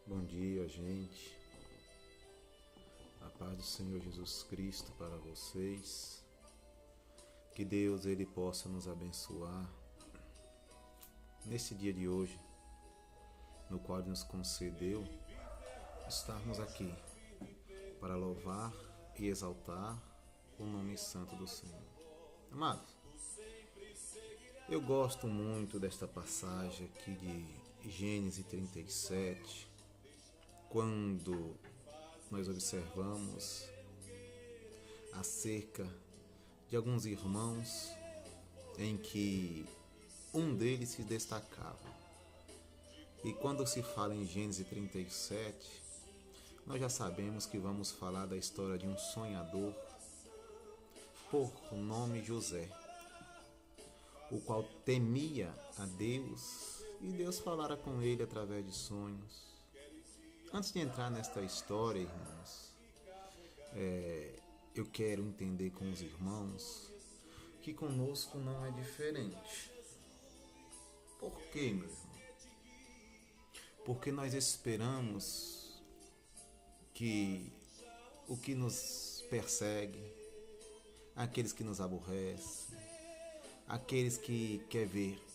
Bom dia, gente. A paz do Senhor Jesus Cristo para vocês. Que Deus ele possa nos abençoar nesse dia de hoje, no qual Ele nos concedeu estarmos aqui para louvar e exaltar o nome santo do Senhor. Amados, eu gosto muito desta passagem aqui de Gênesis 37, quando nós observamos acerca de alguns irmãos em que um deles se destacava. E quando se fala em Gênesis 37, nós já sabemos que vamos falar da história de um sonhador por nome José, o qual temia a Deus e Deus falara com ele através de sonhos. Antes de entrar nesta história, irmãos, eu quero entender com os irmãos que conosco não é diferente. Por quê, meu irmão? Porque nós esperamos que o que nos persegue, aqueles que nos aborrecem, aqueles que querem ver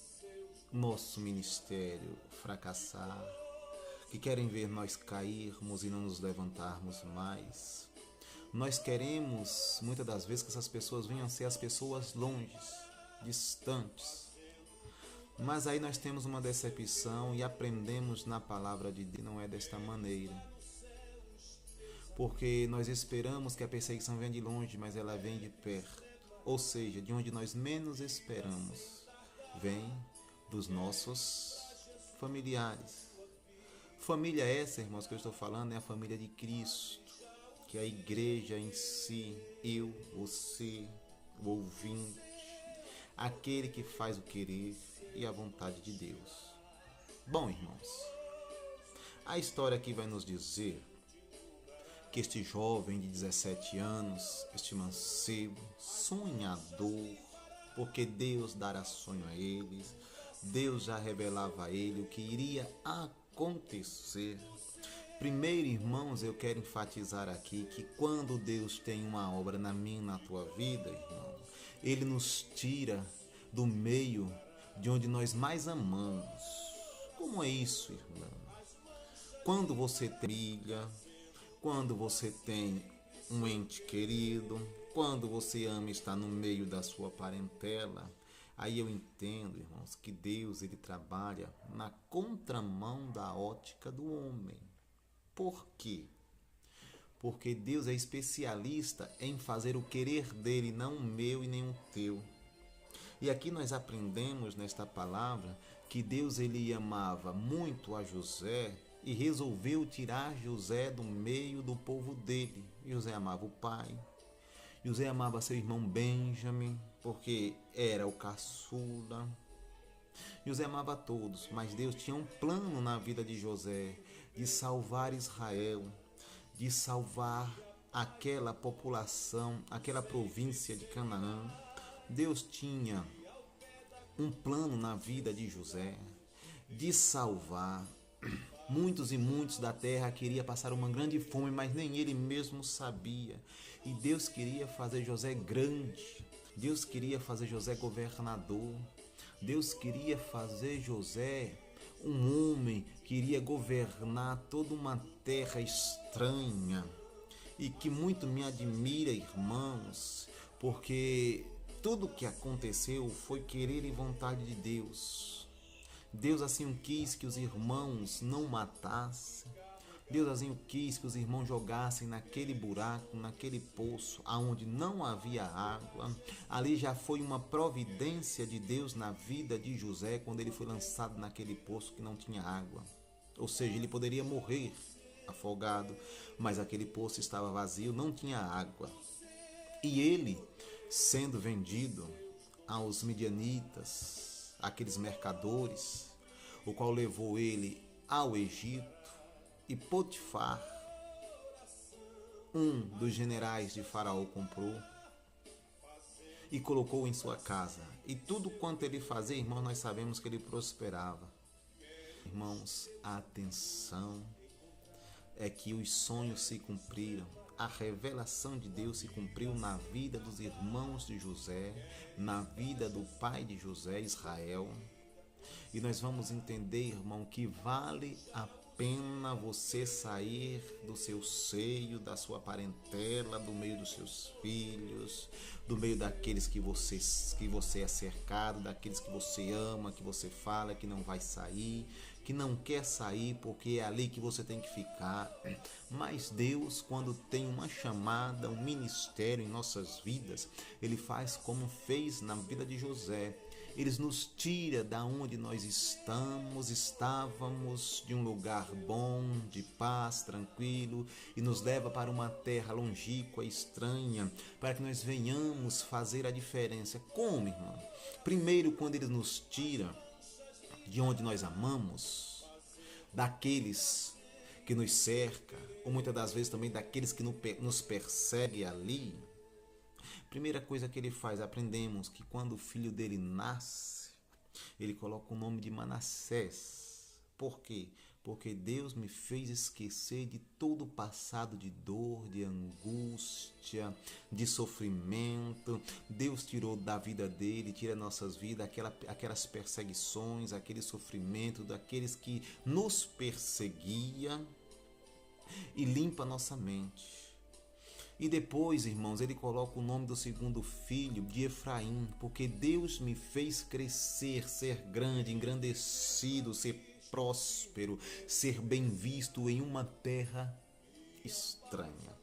nosso ministério fracassar, que querem ver nós cairmos e não nos levantarmos mais. Nós queremos, muitas das vezes, que essas pessoas venham ser as pessoas longes, distantes. Mas aí nós temos uma decepção e aprendemos na palavra de Deus, não é desta maneira. Porque nós esperamos que a perseguição venha de longe, mas ela vem de perto. Ou seja, de onde nós menos esperamos, vem dos nossos familiares. Família essa, irmãos, que eu estou falando, é a família de Cristo, que é a igreja em si, eu, você, o ouvinte, aquele que faz o querer e a vontade de Deus. Bom, irmãos, a história aqui vai nos dizer que este jovem de 17 anos, este mancebo, sonhador, porque Deus dará sonho a eles, Deus já revelava a ele o que iria acontecer. Primeiro, irmãos, eu quero enfatizar aqui que quando Deus tem uma obra na minha e na tua vida, irmão, Ele nos tira do meio de onde nós mais amamos. Como é isso, irmão? Quando você trilha, quando você tem um ente querido, quando você ama estar no meio da sua parentela, aí eu entendo, irmãos, que Deus ele trabalha na contramão da ótica do homem. Por quê? Porque Deus é especialista em fazer o querer dele, não o meu e nem o teu. E aqui nós aprendemos nesta palavra que Deus ele amava muito a José e resolveu tirar José do meio do povo dele. José amava o pai, José amava seu irmão Benjamim, porque era o caçula. José amava a todos, mas Deus tinha um plano na vida de José, de salvar Israel, de salvar aquela população, aquela província de Canaã. Deus tinha um plano na vida de José, de salvar. Muitos e muitos da terra queriam passar uma grande fome, mas nem ele mesmo sabia. E Deus queria fazer José grande. Deus queria fazer José governador. Deus queria fazer José um homem que iria governar toda uma terra estranha. E que muito me admira, irmãos, porque tudo o que aconteceu foi querer e vontade de Deus. Deus assim o quis que os irmãos não matassem. Deus assim o quis que os irmãos jogassem naquele buraco, naquele poço, aonde não havia água. Ali já foi uma providência de Deus na vida de José, quando ele foi lançado naquele poço que não tinha água. Ou seja, ele poderia morrer afogado, mas aquele poço estava vazio, não tinha água. E ele, sendo vendido aos midianitas, aqueles mercadores, o qual levou ele ao Egito, e Potifar, um dos generais de Faraó, comprou e colocou em sua casa. E tudo quanto ele fazia, irmãos, nós sabemos que ele prosperava. Irmãos, atenção, é que os sonhos se cumpriram. A revelação de Deus se cumpriu na vida dos irmãos de José, na vida do pai de José, Israel. E nós vamos entender, irmão, que vale a pena você sair do seu seio, da sua parentela, do meio dos seus filhos, do meio daqueles que você é cercado, daqueles que você ama, que você fala que não vai sair, que não quer sair porque é ali que você tem que ficar. Mas Deus, quando tem uma chamada, um ministério em nossas vidas, Ele faz como fez na vida de José. Ele nos tira da onde nós estávamos, de um lugar bom, de paz, tranquilo, e nos leva para uma terra longínqua, estranha, para que nós venhamos fazer a diferença. Como, irmão? Primeiro, quando Ele nos tira de onde nós amamos, daqueles que nos cercam, ou muitas das vezes também daqueles que nos perseguem ali. Primeira coisa que Ele faz, aprendemos que quando o filho dele nasce, Ele coloca o nome de Manassés. Por quê? Porque Deus me fez esquecer de todo o passado de dor, de angústia, de sofrimento. Deus tirou da vida dele, tira nossas vidas, aquelas perseguições, aquele sofrimento daqueles que nos perseguiam, e limpa nossa mente. E depois, irmãos, Ele coloca o nome do segundo filho de Efraim, porque Deus me fez crescer, ser grande, engrandecido, ser próspero, ser bem visto em uma terra estranha.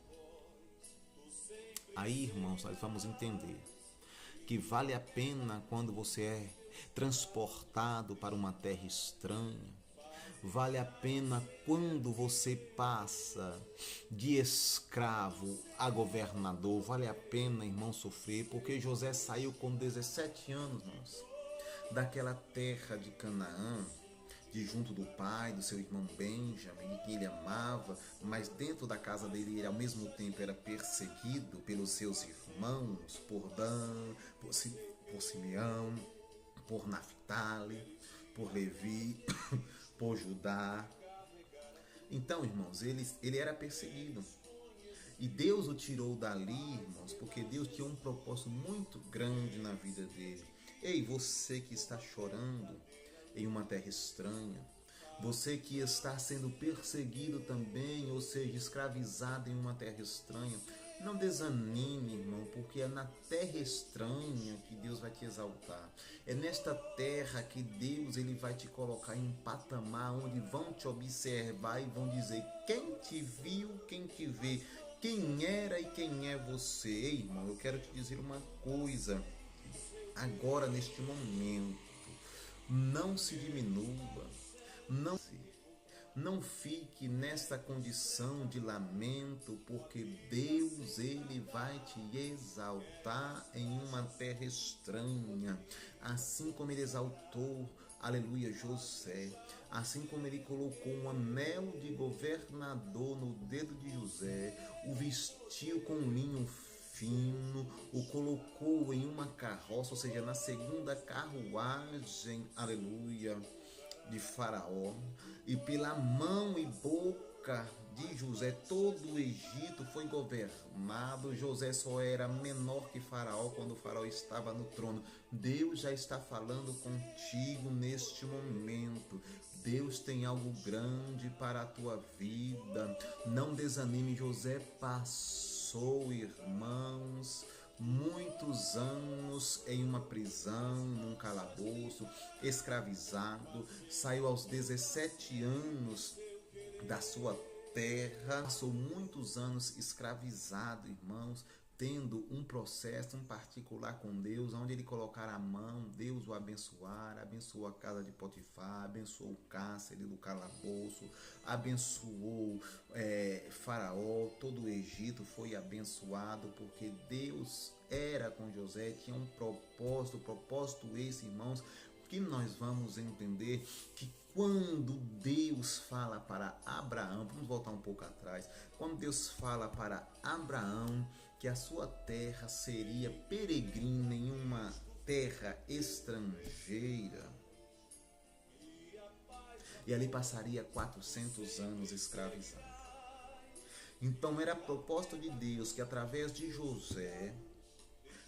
Aí, irmãos, nós vamos entender que vale a pena quando você é transportado para uma terra estranha. Vale a pena quando você passa de escravo a governador. Vale a pena, irmão, sofrer, porque José saiu com 17 anos, irmãos, daquela terra de Canaã, de junto do pai, do seu irmão Benjamim, que ele amava, mas dentro da casa dele ele ao mesmo tempo era perseguido pelos seus irmãos, por Dan, por Simeão, por Naphtali, por Levi, por Judá. Então, irmãos, ele era perseguido. E Deus o tirou dali, irmãos, porque Deus tinha um propósito muito grande na vida dele. Ei, você que está chorando em uma terra estranha, você que está sendo perseguido também, ou seja, escravizado em uma terra estranha, não desanime, irmão, porque é na terra estranha que Deus vai te exaltar. É nesta terra que Deus ele vai te colocar em um patamar onde vão te observar e vão dizer quem te viu, quem te vê, quem era e quem é você. Ei, irmão, eu quero te dizer uma coisa agora, neste momento. Não se diminua, não fique nesta condição de lamento, porque Deus ele vai te exaltar em uma terra estranha, assim como ele exaltou, aleluia, José, assim como ele colocou um anel de governador no dedo de José, o vestiu com linho fino, o colocou em uma carroça, ou seja, na segunda carruagem, aleluia, de Faraó, e pela mão e boca de José todo o Egito foi governado. José só era menor que Faraó quando Faraó estava no trono. Deus já está falando contigo neste momento. Deus tem algo grande para a tua vida. Não desanime. José passou, irmãos, muitos anos em uma prisão, num calabouço, escravizado. Saiu aos 17 anos da sua terra, passou muitos anos escravizado, irmãos, tendo um processo, um particular com Deus, onde ele colocar a mão, Deus o abençoar, abençoou a casa de Potifar, abençoou o cárcere do calabouço, abençoou Faraó, todo o Egito foi abençoado, porque Deus era com José, tinha um propósito esse, irmãos, que nós vamos entender que quando Deus fala para Abraão, vamos voltar um pouco atrás, quando Deus fala para Abraão que a sua terra seria peregrina em uma terra estrangeira, e ali passaria 400 anos escravizado. Então era propósito de Deus que através de José,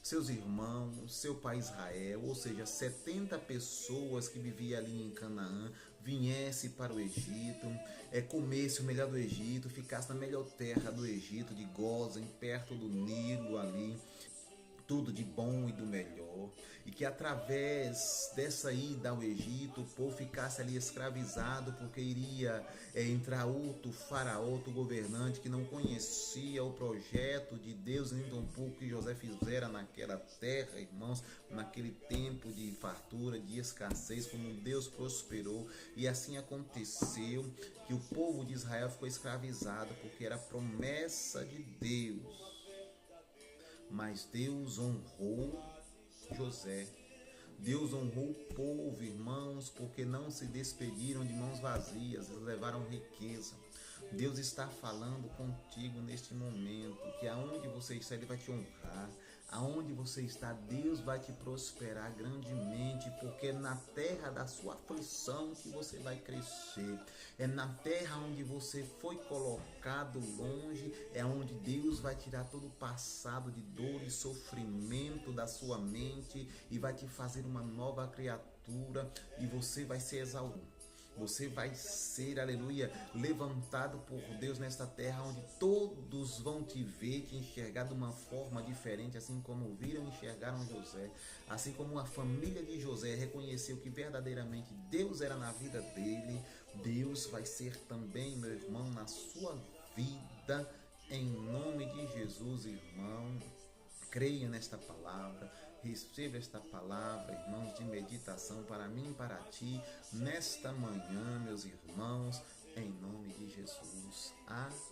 seus irmãos, seu pai Israel, ou seja, 70 pessoas que viviam ali em Canaã, viesse para o Egito, comesse o melhor do Egito, ficasse na melhor terra do Egito, de Gósen, perto do Nilo ali, tudo de bom e do melhor, e que através dessa ida ao Egito o povo ficasse ali escravizado, porque iria entrar outro faraó, outro governante que não conhecia o projeto de Deus, nem tampouco que José fizera naquela terra, irmãos, naquele tempo de fartura, de escassez, como Deus prosperou. E assim aconteceu que o povo de Israel ficou escravizado, porque era promessa de Deus. Mas Deus honrou José. Deus honrou o povo, irmãos, porque não se despediram de mãos vazias, eles levaram riqueza. Deus está falando contigo neste momento, que aonde você está, Ele vai te honrar. Aonde você está, Deus vai te prosperar grandemente, porque é na terra da sua aflição que você vai crescer. É na terra onde você foi colocado longe, é onde Deus vai tirar todo o passado de dor e sofrimento da sua mente e vai te fazer uma nova criatura, e você vai ser exaltado. Você vai ser, aleluia, levantado por Deus nesta terra, onde todos vão te ver, te enxergar de uma forma diferente, assim como viram e enxergaram José, assim como a família de José reconheceu que verdadeiramente Deus era na vida dele. Deus vai ser também, meu irmão, na sua vida, em nome de Jesus, irmão. Creia nesta palavra, receba esta palavra, irmãos, de meditação para mim e para ti, nesta manhã, meus irmãos, em nome de Jesus. Amém.